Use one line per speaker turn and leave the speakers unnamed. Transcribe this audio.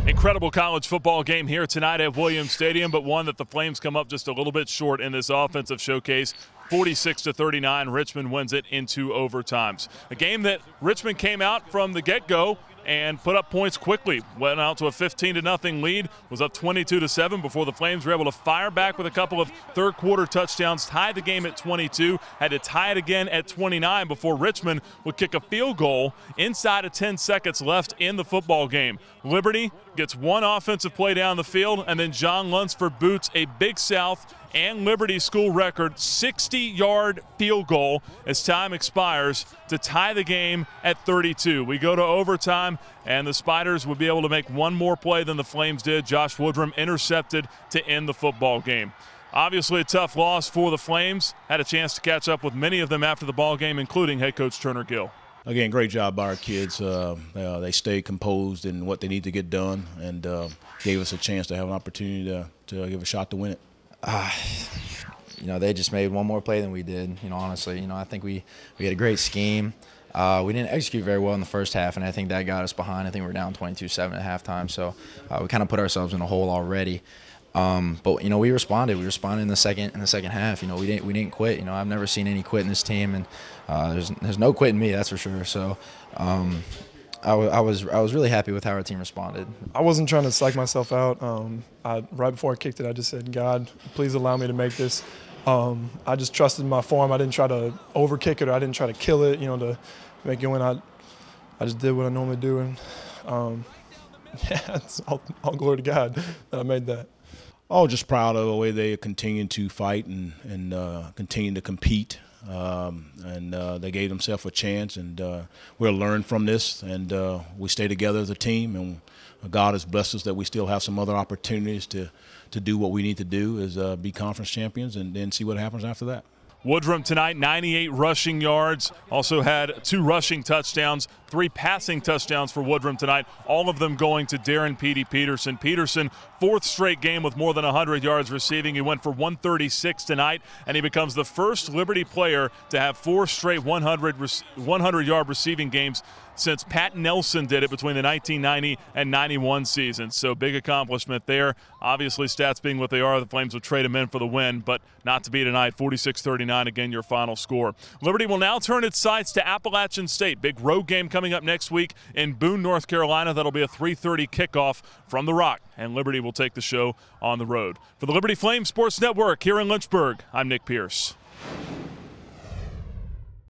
Incredible college football game here tonight at Williams Stadium, but one that the Flames come up just a little bit short in this offensive showcase. 46-39, Richmond wins it into overtimes. A game that Richmond came out from the get-go and put up points quickly. Went out to a 15-0 lead, was up 22-7 before the Flames were able to fire back with a couple of third-quarter touchdowns, tie the game at 22, had to tie it again at 29 before Richmond would kick a field goal inside of 10 seconds left in the football game. Liberty gets one offensive play down the field, and then John Lunsford boots a Big South and Liberty school record 60-yard field goal as time expires to tie the game at 32. We go to overtime, and the Spiders would be able to make one more play than the Flames did. Josh Woodrum intercepted to end the football game. Obviously a tough loss for the Flames. Had a chance to catch up with many of them after the ball game, including head coach Turner Gill.
Again, great job by our kids. They stayed composed in what they need to get done and gave us a chance to have an opportunity to give a shot to win it.
They just made one more play than we did. Honestly, I think we had a great scheme. We didn't execute very well in the first half, and I think that got us behind. I think we were down 22-7 at halftime, so we kind of put ourselves in a hole already. But we responded. We responded in the second half. We didn't quit. I've never seen any quit in this team, and there's no quit in me, that's for sure. So I was really happy with how our team responded.
I wasn't trying to psych myself out. Right before I kicked it, I just said, God, please allow me to make this. I just trusted my form. I didn't try to overkick it, or I didn't try to kill it, to make it win. I just did what I normally do, and it's all glory to God that I made that.
Oh, just proud of the way they continue to fight and continue to compete. They gave themselves a chance, and we'll learn from this, and we stay together as a team, and God has blessed us that we still have some other opportunities to do what we need to do, is be conference champions, and then see what happens after that.
Woodrum tonight, 98 rushing yards, also had 2 rushing touchdowns, 3 passing touchdowns for Woodrum tonight, all of them going to Darren Petey Peterson. Peterson, 4th straight game with more than 100 yards receiving. He went for 136 tonight, and he becomes the first Liberty player to have 4 straight 100-yard receiving games since Pat Nelson did it between the 1990 and 91 seasons. So big accomplishment there. Obviously, stats being what they are, the Flames would trade him in for the win, but not to be tonight. 46-39, again, your final score. Liberty will now turn its sights to Appalachian State. Big road game coming up next week in Boone, North Carolina. That'll be a 3:30 kickoff from the Rock, and Liberty will take the show on the road. For the Liberty Flames Sports Network here in Lynchburg, I'm Nick Pierce.